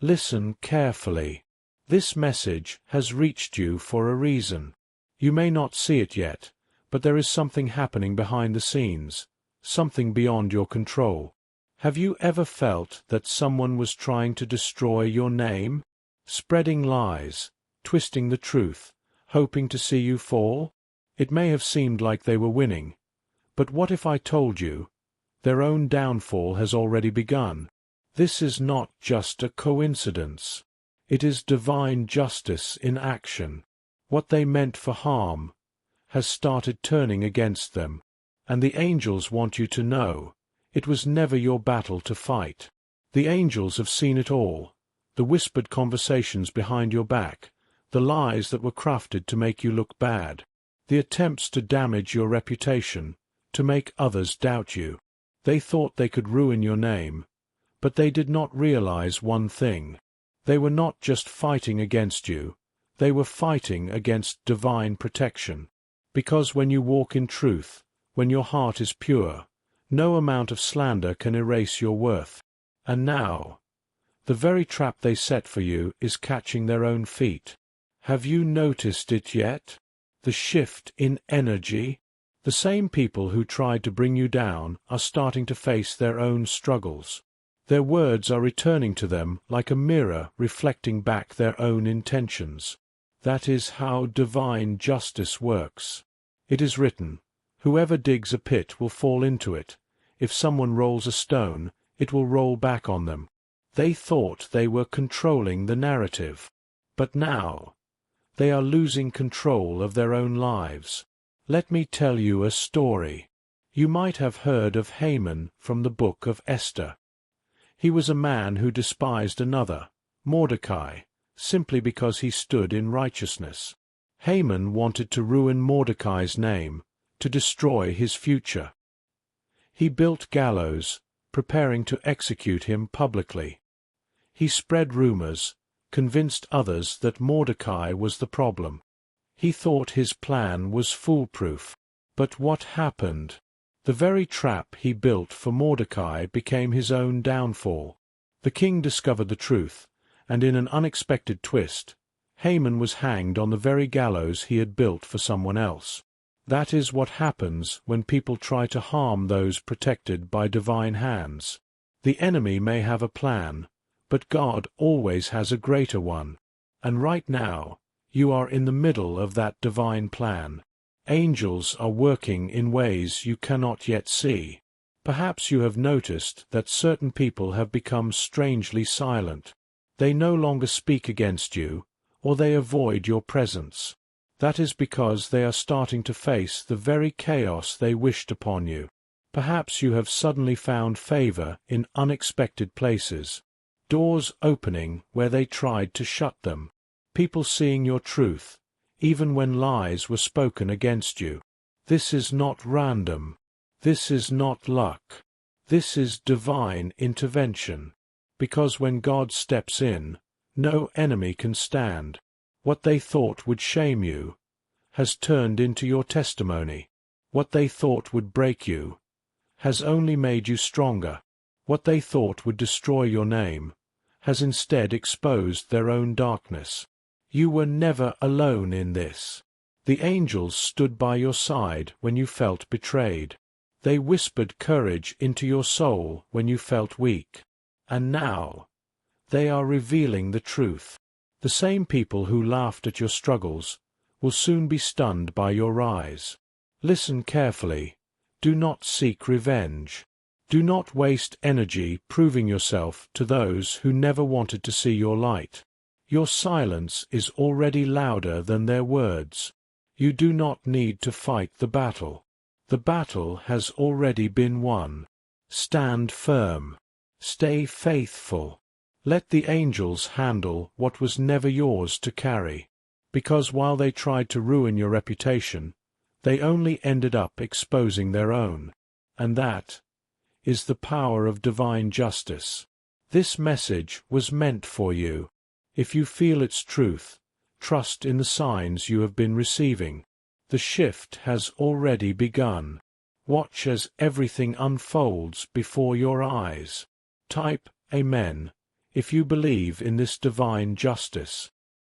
Listen carefully. This message has reached you for a reason. You may not see it yet, but there is something happening behind the scenes, something beyond your control. Have you ever felt that someone was trying to destroy your name? Spreading lies, twisting the truth, hoping to see you fall? It may have seemed like they were winning, but what if I told you their own downfall has already begun? This is not just a coincidence. It is divine justice in action. What they meant for harm has started turning against them, and the angels want you to know it was never your battle to fight. The angels have seen it all, the whispered conversations behind your back, the lies that were crafted to make you look bad, the attempts to damage your reputation, to make others doubt you. They thought they could ruin your name, but they did not realize one thing. They were not just fighting against you, they were fighting against divine protection. Because when you walk in truth, when your heart is pure, no amount of slander can erase your worth. And now, the very trap they set for you is catching their own feet. Have you noticed it yet? The shift in energy? The same people who tried to bring you down are starting to face their own struggles. Their words are returning to them like a mirror reflecting back their own intentions. That is how divine justice works. It is written, "Whoever digs a pit will fall into it. If someone rolls a stone, it will roll back on them." They thought they were controlling the narrative. But now, they are losing control of their own lives. Let me tell you a story. You might have heard of Haman from the book of Esther. He was a man who despised another, Mordecai, simply because he stood in righteousness. Haman wanted to ruin Mordecai's name, to destroy his future. He built gallows, preparing to execute him publicly. He spread rumors, convinced others that Mordecai was the problem. He thought his plan was foolproof. But what happened? The very trap he built for Mordecai became his own downfall. The king discovered the truth, and in an unexpected twist, Haman was hanged on the very gallows he had built for someone else. That is what happens when people try to harm those protected by divine hands. The enemy may have a plan, but God always has a greater one. And right now, you are in the middle of that divine plan. Angels are working in ways you cannot yet see. Perhaps you have noticed that certain people have become strangely silent. They no longer speak against you, or they avoid your presence. That is because they are starting to face the very chaos they wished upon you. Perhaps you have suddenly found favor in unexpected places, doors opening where they tried to shut them, people seeing your truth, even when lies were spoken against you. This is not random. This is not luck. This is divine intervention. Because when God steps in, no enemy can stand. What they thought would shame you has turned into your testimony. What they thought would break you has only made you stronger. What they thought would destroy your name has instead exposed their own darkness. You were never alone in this. The angels stood by your side when you felt betrayed. They whispered courage into your soul when you felt weak. And now, they are revealing the truth. The same people who laughed at your struggles will soon be stunned by your rise. Listen carefully. Do not seek revenge. Do not waste energy proving yourself to those who never wanted to see your light. Your silence is already louder than their words. You do not need to fight the battle. The battle has already been won. Stand firm. Stay faithful. Let the angels handle what was never yours to carry. Because while they tried to ruin your reputation, they only ended up exposing their own. And that is the power of divine justice. This message was meant for you. If you feel its truth, trust in the signs you have been receiving. The shift has already begun. Watch as everything unfolds before your eyes. Type Amen if you believe in this divine justice.